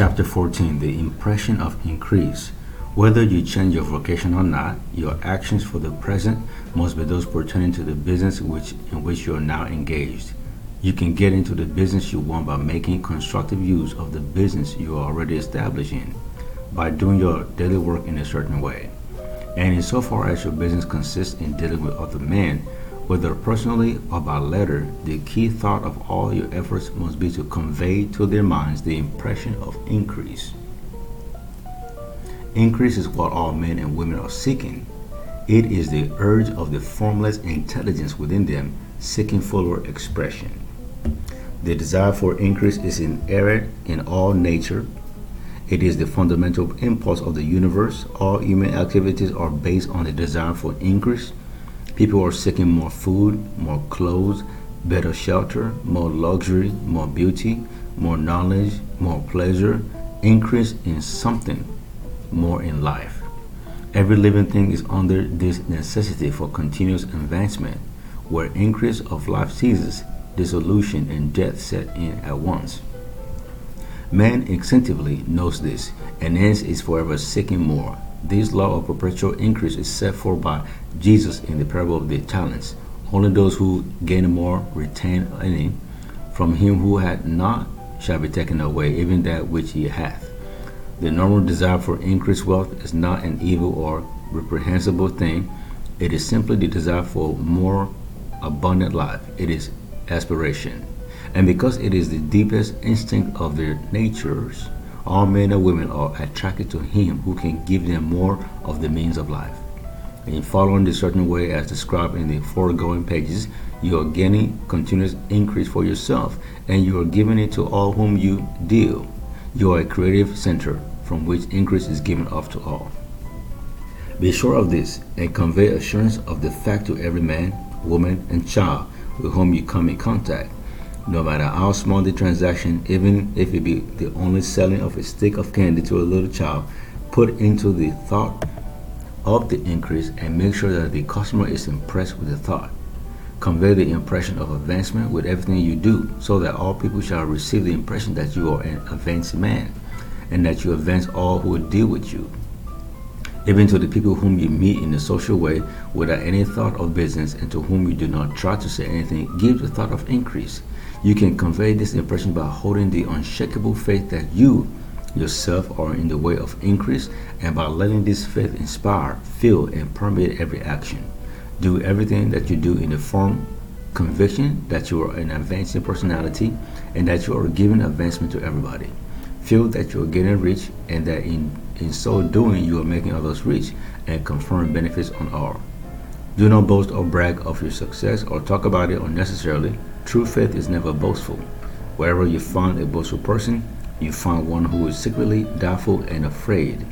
Chapter 14: The Impression of Increase. Whether you change your vocation or not, your actions for the present must be those pertaining to the business in which you are now engaged. You can get into the business you want by making constructive use of the business you are already established in, by doing your daily work in a certain way. And insofar as your business consists in dealing with other men, whether personally or by letter, the key thought of all your efforts must be to convey to their minds the impression of increase. Increase is what all men and women are seeking. It is the urge of the formless intelligence within them seeking fuller expression. The desire for increase is inherent in all nature. It is the fundamental impulse of the universe. All human activities are based on the desire for increase. People are seeking more food, more clothes, better shelter, more luxury, more beauty, more knowledge, more pleasure, increase in something more in life. Every living thing is under this necessity for continuous advancement. Where increase of life ceases, dissolution and death set in at once. Man instinctively knows this, and hence is forever seeking more. This law of perpetual increase is set forth by Jesus in the parable of the talents. Only those who gain more retain any. From him who had not shall be taken away even that which he hath. The normal desire for increased wealth is not an evil or reprehensible thing. It is simply the desire for more abundant life. It is aspiration. And because it is the deepest instinct of their natures, all men and women are attracted to him who can give them more of the means of life. In following this certain way as described in the foregoing pages, you are gaining continuous increase for yourself, and you are giving it to all whom you deal. You are a creative center from which increase is given off to all. Be sure of this, and convey assurance of the fact to every man, woman, and child with whom you come in contact. No matter how small the transaction, even if it be the only selling of a stick of candy to a little child, put into the thought of the increase and make sure that the customer is impressed with the thought. Convey the impression of advancement with everything you do, so that all people shall receive the impression that you are an advanced man, and that you advance all who will deal with you. Even to the people whom you meet in a social way without any thought of business, and to whom you do not try to say anything, give the thought of increase. You can convey this impression by holding the unshakable faith that you yourself are in the way of increase, and by letting this faith inspire, fill, and permeate every action. Do everything that you do in the firm conviction that you are an advancing personality, and that you are giving advancement to everybody. Feel that you are getting rich, and that in so doing you are making others rich, and conferring benefits on all. Do not boast or brag of your success or talk about it unnecessarily. True faith is never boastful. Wherever you find a boastful person, you find one who is secretly doubtful and afraid.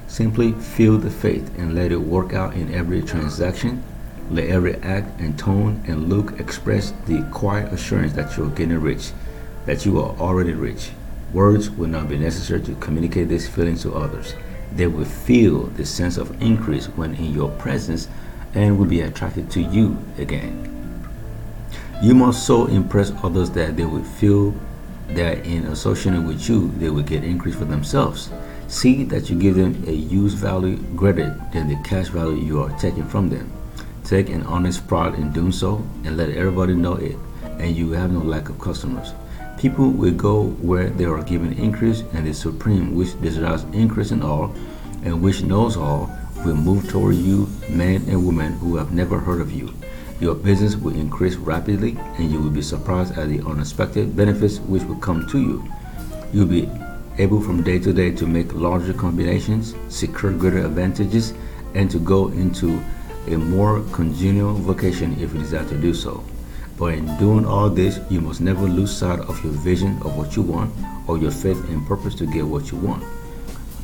Simply feel the faith and let it work out in every transaction. Let every act and tone and look express the quiet assurance that you are getting rich, that you are already rich. Words will not be necessary to communicate this feeling to others. They will feel the sense of increase when in your presence and will be attracted to you again. You must so impress others that they will feel that in associating with you, they will get increase for themselves. See that you give them a use value greater than the cash value you are taking from them. Take an honest pride in doing so, and let everybody know it, and you have no lack of customers. People will go where they are given increase, and the Supreme, which desires increase in all, and which knows all, will move toward you, men and women who have never heard of you. Your business will increase rapidly, and you will be surprised at the unexpected benefits which will come to you. You'll be able from day to day to make larger combinations, secure greater advantages, and to go into a more congenial vocation if you desire to do so. But in doing all this, you must never lose sight of your vision of what you want, or your faith and purpose to get what you want.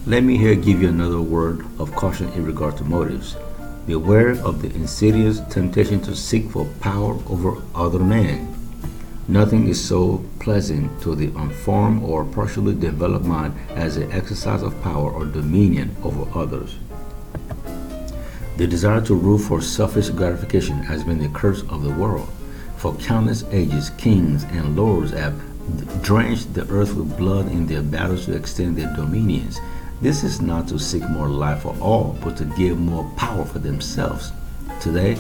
Let me here give you another word of caution in regard to motives. Beware of the insidious temptation to seek for power over other men. Nothing is so pleasant to the unformed or partially developed mind as the exercise of power or dominion over others. The desire to rule for selfish gratification has been the curse of the world. For countless ages, kings and lords have drench the earth with blood in their battles to extend their dominions. This is not to seek more life for all, but to give more power for themselves. Today,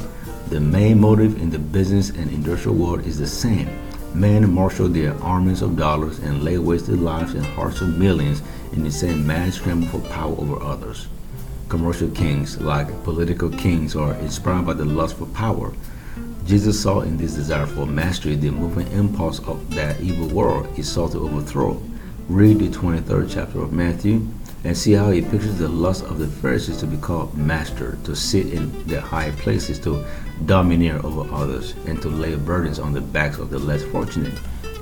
the main motive in the business and industrial world is the same. Men marshal their armies of dollars and lay waste the lives and hearts of millions in the same mad scramble for power over others. Commercial kings, like political kings, are inspired by the lust for power. Jesus saw in this desire for mastery the moving impulse of that evil world he sought to overthrow. Read the 23rd chapter of Matthew and see how he pictures the lust of the Pharisees to be called master, to sit in the high places, to domineer over others, and to lay burdens on the backs of the less fortunate.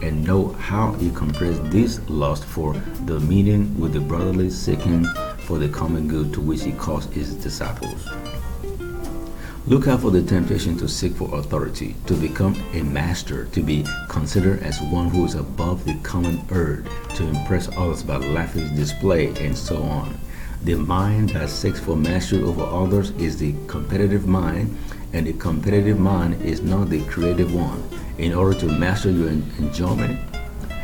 And note how he compares this lust for dominion with the brotherly seeking for the common good to which he calls his disciples. Look out for the temptation to seek for authority, to become a master, to be considered as one who is above the common herd, to impress others by lavish display, and so on. The mind that seeks for mastery over others is the competitive mind, and the competitive mind is not the creative one. In order to master your enjoyment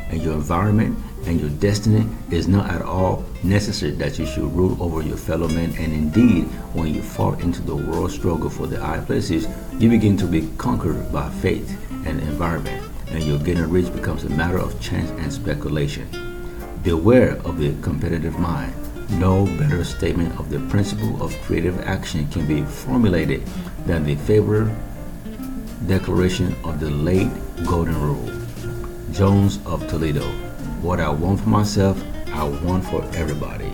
and your environment and your destiny, it is not at all necessary that you should rule over your fellow men. And indeed, when you fall into the world struggle for the high places, you begin to be conquered by faith and environment, and your getting rich becomes a matter of chance and speculation. Beware of the competitive mind. No better statement of the principle of creative action can be formulated than the favorite declaration of the late Golden Rule. Jones of Toledo. What I want for myself, I want for everybody.